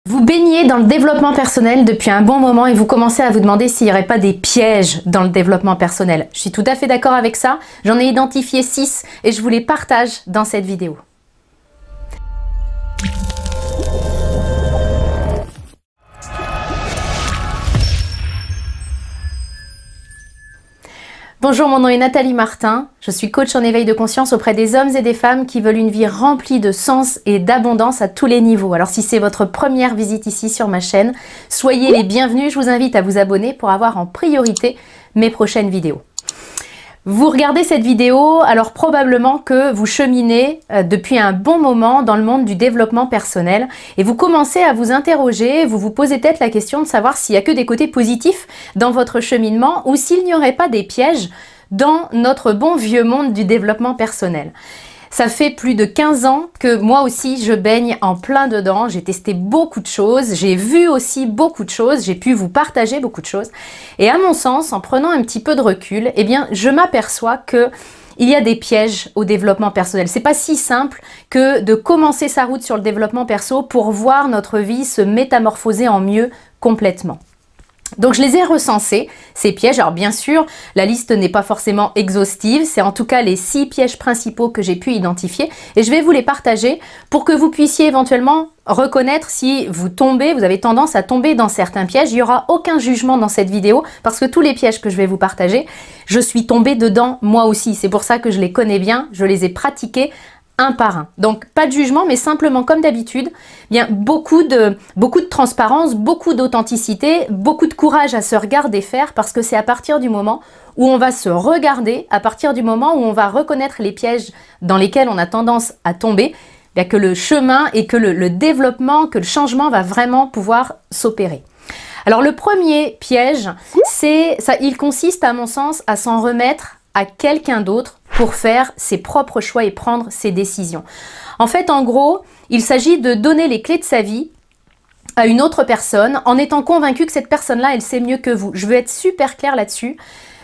Vous baignez dans le développement personnel depuis un bon moment et vous commencez à vous demander s'il n'y aurait pas des pièges dans le développement personnel. Je suis tout à fait d'accord avec ça. J'en ai identifié 6 et je vous les partage dans cette vidéo. Bonjour, mon nom est Nathalie Martin, je suis coach en éveil de conscience auprès des hommes et des femmes qui veulent une vie remplie de sens et d'abondance à tous les niveaux. Alors si c'est votre première visite ici sur ma chaîne, soyez les bienvenus, je vous invite à vous abonner pour avoir en priorité mes prochaines vidéos. Vous regardez cette vidéo, alors probablement que vous cheminez depuis un bon moment dans le monde du développement personnel et vous commencez à vous interroger, vous vous posez peut-être la question de savoir s'il n'y a que des côtés positifs dans votre cheminement ou s'il n'y aurait pas des pièges dans notre bon vieux monde du développement personnel. Ça fait plus de 15 ans que moi aussi je baigne en plein dedans, j'ai testé beaucoup de choses, j'ai vu aussi beaucoup de choses, j'ai pu vous partager beaucoup de choses. Et à mon sens, en prenant un petit peu de recul, eh bien, je m'aperçois que il y a des pièges au développement personnel. C'est pas si simple que de commencer sa route sur le développement perso pour voir notre vie se métamorphoser en mieux complètement. Donc je les ai recensés, ces pièges. Alors bien sûr, la liste n'est pas forcément exhaustive, c'est en tout cas les 6 pièges principaux que j'ai pu identifier et je vais vous les partager pour que vous puissiez éventuellement reconnaître si vous avez tendance à tomber dans certains pièges. Il n'y aura aucun jugement dans cette vidéo parce que tous les pièges que je vais vous partager, je suis tombée dedans moi aussi. C'est pour ça que je les connais bien, je les ai pratiqués un par un. Donc pas de jugement, mais simplement comme d'habitude, bien beaucoup de transparence, beaucoup d'authenticité, beaucoup de courage à se regarder faire parce que c'est à partir du moment où on va se regarder, à partir du moment où on va reconnaître les pièges dans lesquels on a tendance à tomber, bien que le chemin et que le développement, que le changement va vraiment pouvoir s'opérer. Alors le premier piège, il consiste à mon sens à s'en remettre à quelqu'un d'autre pour faire ses propres choix et prendre ses décisions. En fait, en gros, il s'agit de donner les clés de sa vie à une autre personne en étant convaincu que cette personne-là, elle sait mieux que vous. Je veux être super claire là-dessus.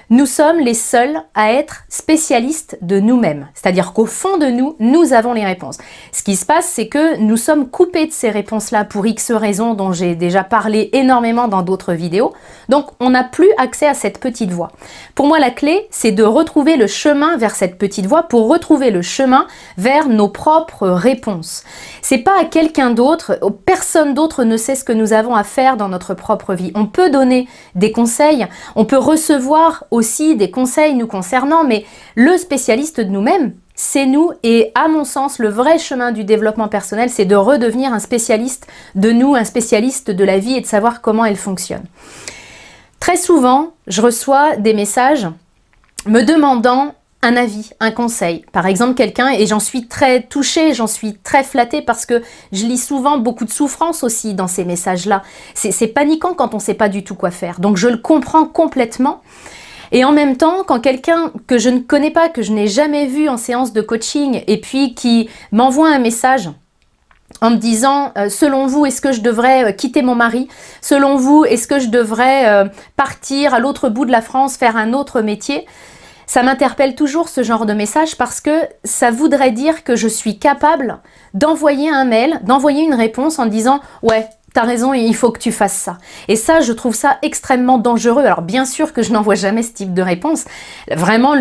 Nous sommes les seuls à être spécialistes de nous-mêmes. C'est-à-dire qu'au fond de nous, nous avons les réponses. Ce qui se passe, c'est que nous sommes coupés de ces réponses-là pour X raisons dont j'ai déjà parlé énormément dans d'autres vidéos. Donc, on n'a plus accès à cette petite voie. Pour moi, la clé, c'est de retrouver le chemin vers cette petite voie pour retrouver le chemin vers nos propres réponses. C'est pas à quelqu'un d'autre, personne d'autre ne sait ce que nous avons à faire dans notre propre vie. On peut donner des conseils, on peut recevoir aussi des conseils nous concernant, mais le spécialiste de nous-mêmes, c'est nous. Et à mon sens, le vrai chemin du développement personnel, c'est de redevenir un spécialiste de nous, un spécialiste de la vie et de savoir comment elle fonctionne. Très souvent, je reçois des messages me demandant un avis, un conseil. Par exemple, quelqu'un, et j'en suis très touchée, j'en suis très flattée parce que je lis souvent beaucoup de souffrance aussi dans ces messages-là. C'est paniquant quand on ne sait pas du tout quoi faire. Donc je le comprends complètement. Et en même temps, quand quelqu'un que je ne connais pas, que je n'ai jamais vu en séance de coaching, et puis qui m'envoie un message en me disant « Selon vous, est-ce que je devrais quitter mon mari ? Selon vous, est-ce que je devrais partir à l'autre bout de la France, faire un autre métier ?» Ça m'interpelle toujours ce genre de message parce que ça voudrait dire que je suis capable d'envoyer un mail, d'envoyer une réponse en disant « Ouais, t'as raison, il faut que tu fasses ça. » Et ça, je trouve ça extrêmement dangereux. Alors bien sûr que je n'envoie jamais ce type de réponse. Vraiment,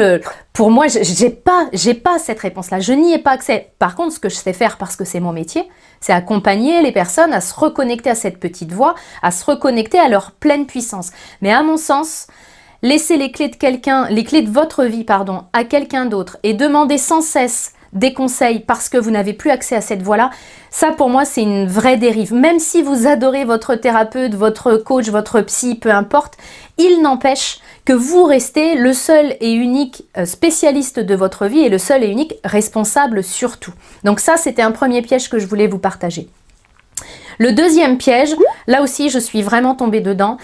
pour moi, j'ai pas cette réponse-là. Je n'y ai pas accès. Par contre, ce que je sais faire parce que c'est mon métier, c'est accompagner les personnes à se reconnecter à cette petite voix, à se reconnecter à leur pleine puissance. Mais à mon sens, laisser les clés de votre vie, à quelqu'un d'autre et demander sans cesse des conseils parce que vous n'avez plus accès à cette voie-là, ça pour moi c'est une vraie dérive. Même si vous adorez votre thérapeute, votre coach, votre psy, peu importe, il n'empêche que vous restez le seul et unique spécialiste de votre vie et le seul et unique responsable surtout. Donc ça, c'était un premier piège que je voulais vous partager. Le deuxième piège, là aussi je suis vraiment tombée dedans,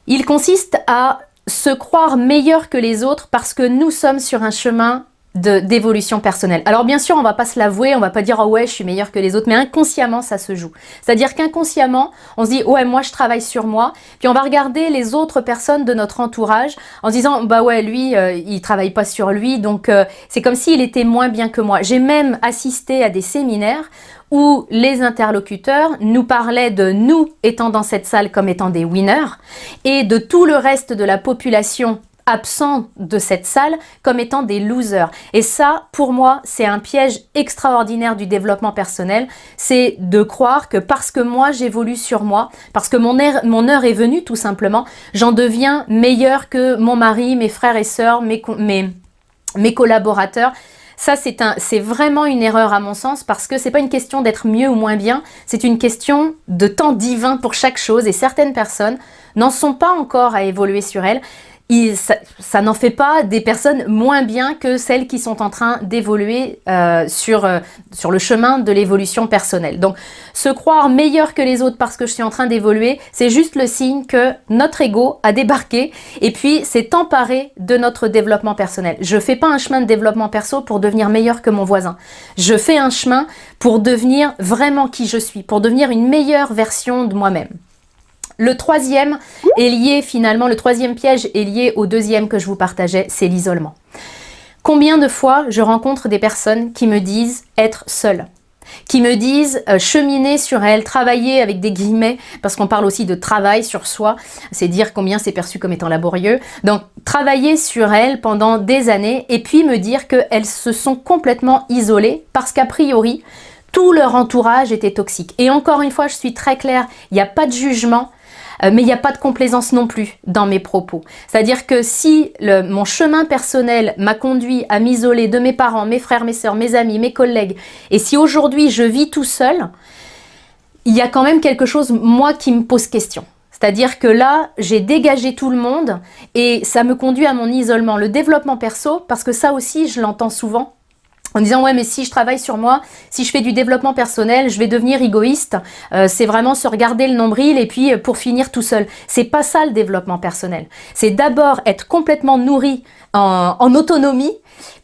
il consiste à se croire meilleur que les autres parce que nous sommes sur un chemin d'évolution personnelle. Alors bien sûr, on va pas se l'avouer, on va pas dire oh ouais, je suis meilleure que les autres, mais inconsciemment ça se joue. C'est-à-dire qu'inconsciemment, on se dit ouais, moi je travaille sur moi, puis on va regarder les autres personnes de notre entourage en se disant bah ouais, lui il travaille pas sur lui, donc c'est comme s'il était moins bien que moi. J'ai même assisté à des séminaires où les interlocuteurs nous parlaient de nous étant dans cette salle comme étant des winners et de tout le reste de la population absent de cette salle comme étant des losers. Et ça, pour moi, c'est un piège extraordinaire du développement personnel. C'est de croire que parce que moi, j'évolue sur moi, parce que mon heure est venue tout simplement, j'en deviens meilleur que mon mari, mes frères et sœurs, mes collaborateurs. Ça, c'est vraiment une erreur à mon sens parce que c'est pas une question d'être mieux ou moins bien, c'est une question de temps divin pour chaque chose et certaines personnes n'en sont pas encore à évoluer sur elles. Ça n'en fait pas des personnes moins bien que celles qui sont en train d'évoluer sur le chemin de l'évolution personnelle. Donc, se croire meilleur que les autres parce que je suis en train d'évoluer, c'est juste le signe que notre ego a débarqué et puis s'est emparé de notre développement personnel. Je fais pas un chemin de développement perso pour devenir meilleur que mon voisin. Je fais un chemin pour devenir vraiment qui je suis, pour devenir une meilleure version de moi-même. Le troisième est lié finalement, le troisième piège est lié au deuxième que je vous partageais, c'est l'isolement. Combien de fois je rencontre des personnes qui me disent être seules, qui me disent cheminer sur elles, travailler avec des guillemets, parce qu'on parle aussi de travail sur soi, c'est dire combien c'est perçu comme étant laborieux. Donc travailler sur elles pendant des années et puis me dire qu'elles se sont complètement isolées parce qu'a priori, tout leur entourage était toxique. Et encore une fois, je suis très claire, il n'y a pas de jugement, mais il n'y a pas de complaisance non plus dans mes propos. C'est-à-dire que si mon chemin personnel m'a conduit à m'isoler de mes parents, mes frères, mes sœurs, mes amis, mes collègues, et si aujourd'hui je vis tout seul, il y a quand même quelque chose, moi, qui me pose question. C'est-à-dire que là, j'ai dégagé tout le monde et ça me conduit à mon isolement. Le développement perso, parce que ça aussi, je l'entends souvent, en disant ouais mais si je travaille sur moi, si je fais du développement personnel, je vais devenir égoïste, c'est vraiment se regarder le nombril et puis pour finir tout seul. C'est pas ça le développement personnel. C'est d'abord être complètement nourri en autonomie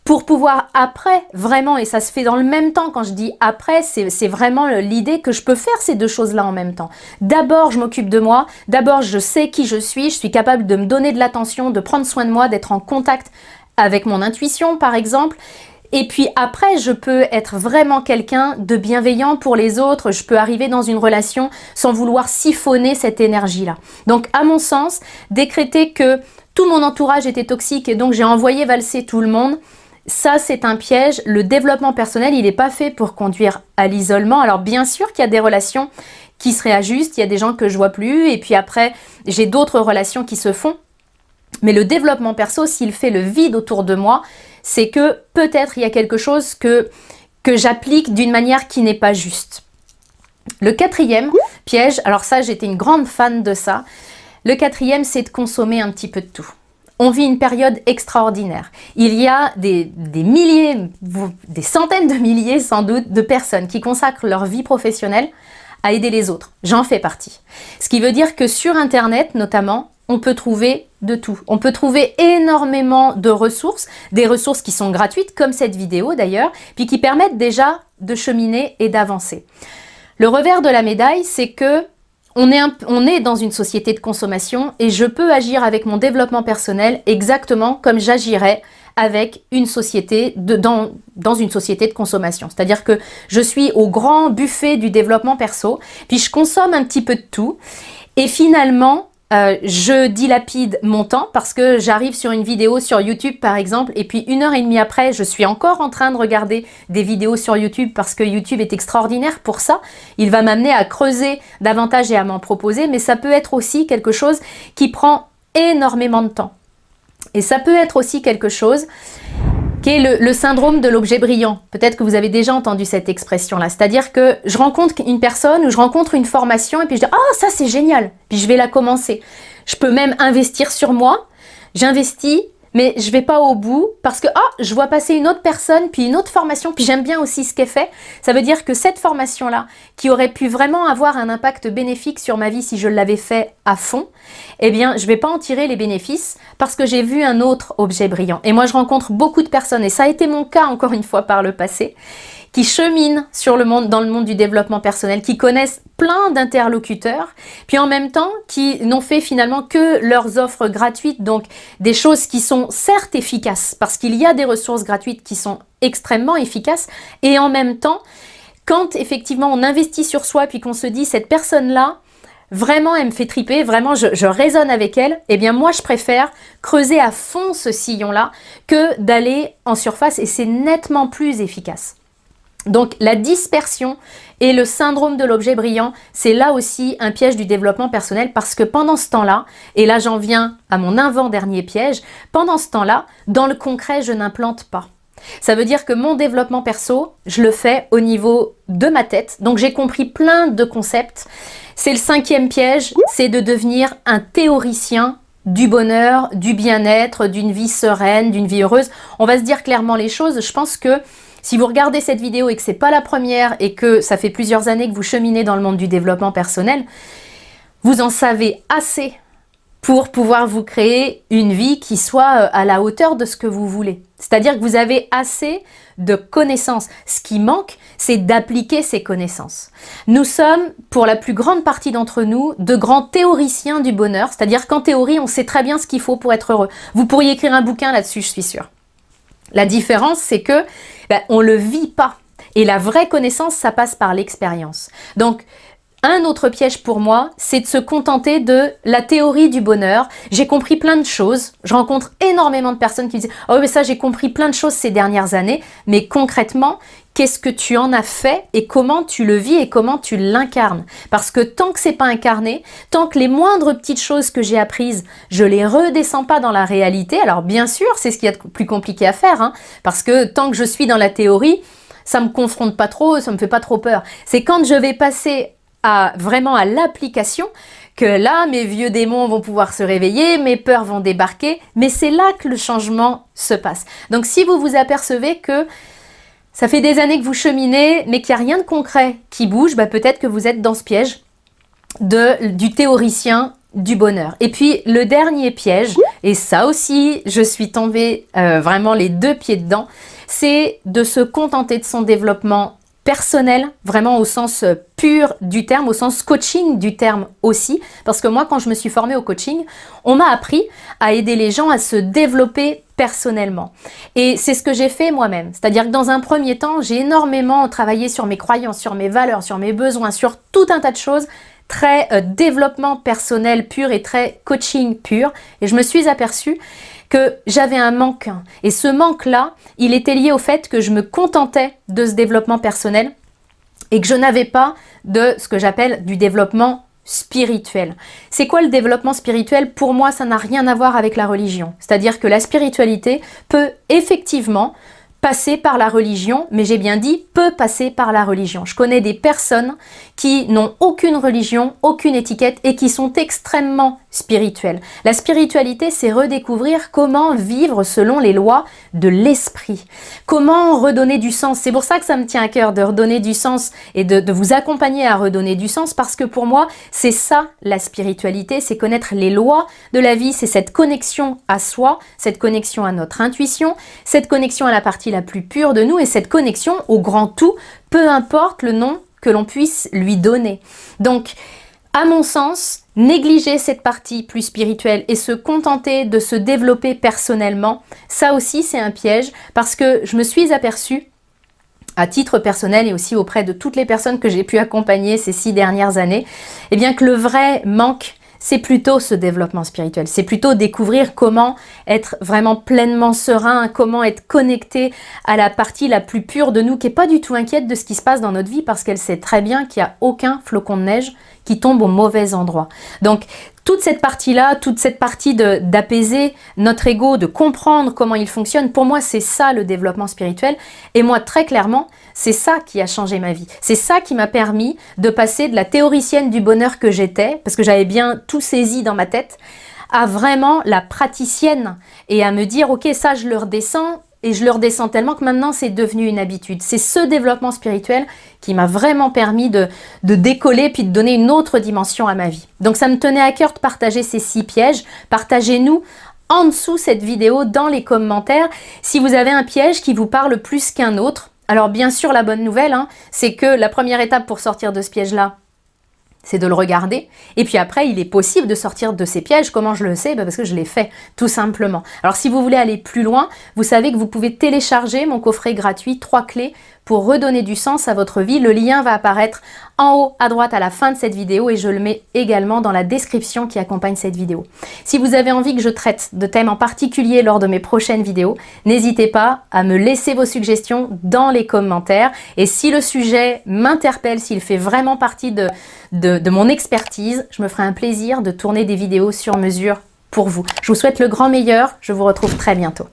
pour pouvoir après, vraiment, et ça se fait dans le même temps, quand je dis après, c'est vraiment l'idée que je peux faire ces deux choses-là en même temps. D'abord, je m'occupe de moi, d'abord je sais qui je suis capable de me donner de l'attention, de prendre soin de moi, d'être en contact avec mon intuition par exemple. Et puis après, je peux être vraiment quelqu'un de bienveillant pour les autres, je peux arriver dans une relation sans vouloir siphonner cette énergie-là. Donc à mon sens, décréter que tout mon entourage était toxique et donc j'ai envoyé valser tout le monde, ça c'est un piège. Le développement personnel, il n'est pas fait pour conduire à l'isolement. Alors bien sûr qu'il y a des relations qui se réajustent, il y a des gens que je vois plus et puis après, j'ai d'autres relations qui se font. Mais le développement perso, s'il fait le vide autour de moi, c'est que peut-être il y a quelque chose que j'applique d'une manière qui n'est pas juste. Le quatrième piège, alors ça j'étais une grande fan de ça, le quatrième c'est de consommer un petit peu de tout. On vit une période extraordinaire. Il y a des milliers, des centaines de milliers sans doute de personnes qui consacrent leur vie professionnelle à aider les autres. J'en fais partie. Ce qui veut dire que sur Internet notamment, on peut trouver de tout. On peut trouver énormément de ressources, des ressources qui sont gratuites, comme cette vidéo d'ailleurs, puis qui permettent déjà de cheminer et d'avancer. Le revers de la médaille, c'est que on est dans une société de consommation et je peux agir avec mon développement personnel exactement comme j'agirais avec une société dans une société de consommation. C'est-à-dire que je suis au grand buffet du développement perso, puis je consomme un petit peu de tout et finalement, je dilapide mon temps parce que j'arrive sur une vidéo sur YouTube par exemple et puis 1h30 après je suis encore en train de regarder des vidéos sur YouTube parce que YouTube est extraordinaire pour ça. Il va m'amener à creuser davantage et à m'en proposer, mais ça peut être aussi quelque chose qui prend énormément de temps. Et ça peut être aussi quelque chose qui est le syndrome de l'objet brillant. Peut-être que vous avez déjà entendu cette expression-là. C'est-à-dire que je rencontre une personne ou je rencontre une formation et puis je dis « Ah, ça c'est génial !» Puis je vais la commencer. Je peux même investir sur moi. J'investis, mais je vais pas au bout parce que je vois passer une autre personne, puis une autre formation, puis j'aime bien aussi ce qu'elle fait. Ça veut dire que cette formation-là, qui aurait pu vraiment avoir un impact bénéfique sur ma vie si je l'avais fait à fond, eh bien, je vais pas en tirer les bénéfices parce que j'ai vu un autre objet brillant. Et moi, je rencontre beaucoup de personnes, et ça a été mon cas encore une fois par le passé, qui cheminent dans le monde du développement personnel, qui connaissent plein d'interlocuteurs, puis en même temps qui n'ont fait finalement que leurs offres gratuites, donc des choses qui sont certes efficaces, parce qu'il y a des ressources gratuites qui sont extrêmement efficaces, et en même temps, quand effectivement on investit sur soi, puis qu'on se dit cette personne-là, vraiment elle me fait triper, vraiment je résonne avec elle, eh bien moi je préfère creuser à fond ce sillon-là que d'aller en surface, et c'est nettement plus efficace. Donc la dispersion et le syndrome de l'objet brillant, c'est là aussi un piège du développement personnel, parce que pendant ce temps-là, et là j'en viens à mon avant-dernier piège, pendant ce temps-là, dans le concret, je n'implante pas. Ça veut dire que mon développement perso, je le fais au niveau de ma tête, donc j'ai compris plein de concepts. C'est le 5e piège, c'est de devenir un théoricien du bonheur, du bien-être, d'une vie sereine, d'une vie heureuse. On va se dire clairement les choses. Je pense que si vous regardez cette vidéo et que c'est pas la première et que ça fait plusieurs années que vous cheminez dans le monde du développement personnel, vous en savez assez pour pouvoir vous créer une vie qui soit à la hauteur de ce que vous voulez. C'est-à-dire que vous avez assez de connaissances. Ce qui manque, c'est d'appliquer ces connaissances. Nous sommes, pour la plus grande partie d'entre nous, de grands théoriciens du bonheur. C'est-à-dire qu'en théorie, on sait très bien ce qu'il faut pour être heureux. Vous pourriez écrire un bouquin là-dessus, je suis sûre. La différence, c'est que on le vit pas. Et la vraie connaissance, ça passe par l'expérience. Donc, un autre piège pour moi, c'est de se contenter de la théorie du bonheur. J'ai compris plein de choses. Je rencontre énormément de personnes qui me disent « Oh, mais ça, j'ai compris plein de choses ces dernières années. » Mais concrètement, qu'est-ce que tu en as fait et comment tu le vis et comment tu l'incarnes? Parce que tant que c'est pas incarné, tant que les moindres petites choses que j'ai apprises, je les redescends pas dans la réalité. Alors bien sûr, c'est ce qu'il y a de plus compliqué à faire, hein, parce que tant que je suis dans la théorie, ça me confronte pas trop, ça me fait pas trop peur. C'est quand je vais passer vraiment à l'application que là, mes vieux démons vont pouvoir se réveiller, mes peurs vont débarquer, mais c'est là que le changement se passe. Donc si vous vous apercevez que ça fait des années que vous cheminez, mais qu'il n'y a rien de concret qui bouge, peut-être que vous êtes dans ce piège du théoricien du bonheur. Et puis le dernier piège, et ça aussi, je suis tombée vraiment les 2 pieds dedans, c'est de se contenter de son développement personnel, vraiment au sens pur du terme, au sens coaching du terme aussi, parce que moi, quand je me suis formée au coaching, on m'a appris à aider les gens à se développer personnellement. Et c'est ce que j'ai fait moi-même. C'est-à-dire que dans un premier temps, j'ai énormément travaillé sur mes croyances, sur mes valeurs, sur mes besoins, sur tout un tas de choses, très développement personnel pur et très coaching pur. Et je me suis aperçue que j'avais un manque. Et ce manque-là, il était lié au fait que je me contentais de ce développement personnel et que je n'avais pas de ce que j'appelle du développement spirituel. C'est quoi le développement spirituel? Pour moi, ça n'a rien à voir avec la religion. C'est-à-dire que la spiritualité peut effectivement passer par la religion, mais j'ai bien dit peut passer par la religion. Je connais des personnes qui n'ont aucune religion, aucune étiquette et qui sont extrêmement spirituelles. La spiritualité, c'est redécouvrir comment vivre selon les lois de l'esprit. Comment redonner du sens. C'est pour ça que ça me tient à cœur de redonner du sens et de vous accompagner à redonner du sens, parce que pour moi, c'est ça la spiritualité, c'est connaître les lois de la vie, c'est cette connexion à soi, cette connexion à notre intuition, cette connexion à la partie la plus pure de nous et cette connexion au grand tout, peu importe le nom que l'on puisse lui donner. Donc, à mon sens, négliger cette partie plus spirituelle et se contenter de se développer personnellement, ça aussi c'est un piège, parce que je me suis aperçue, à titre personnel et aussi auprès de toutes les personnes que j'ai pu accompagner ces 6 dernières années, eh bien que le vrai manque, c'est plutôt ce développement spirituel. C'est plutôt découvrir comment être vraiment pleinement serein, comment être connecté à la partie la plus pure de nous, qui n'est pas du tout inquiète de ce qui se passe dans notre vie, parce qu'elle sait très bien qu'il n'y a aucun flocon de neige qui tombe au mauvais endroit. Donc, toute cette partie-là, toute cette partie d'apaiser notre ego, de comprendre comment il fonctionne, pour moi, c'est ça le développement spirituel. Et moi, très clairement, c'est ça qui a changé ma vie. C'est ça qui m'a permis de passer de la théoricienne du bonheur que j'étais, parce que j'avais bien tout saisi dans ma tête, à vraiment la praticienne et à me dire, ok, ça je le redescends, et je le redescends tellement que maintenant c'est devenu une habitude. C'est ce développement spirituel qui m'a vraiment permis de décoller puis de donner une autre dimension à ma vie. Donc ça me tenait à cœur de partager ces 6 pièges. Partagez-nous en dessous cette vidéo dans les commentaires si vous avez un piège qui vous parle plus qu'un autre. Alors bien sûr, la bonne nouvelle, c'est que la première étape pour sortir de ce piège-là, c'est de le regarder. Et puis après, il est possible de sortir de ces pièges. Comment je le sais? Parce que je l'ai fait, tout simplement. Alors si vous voulez aller plus loin, vous savez que vous pouvez télécharger mon coffret gratuit 3 clés pour redonner du sens à votre vie. Le lien va apparaître en haut à droite à la fin de cette vidéo et je le mets également dans la description qui accompagne cette vidéo. Si vous avez envie que je traite de thèmes en particulier lors de mes prochaines vidéos, n'hésitez pas à me laisser vos suggestions dans les commentaires. Et si le sujet m'interpelle, s'il fait vraiment partie de mon expertise, je me ferai un plaisir de tourner des vidéos sur mesure pour vous. Je vous souhaite le grand meilleur. Je vous retrouve très bientôt.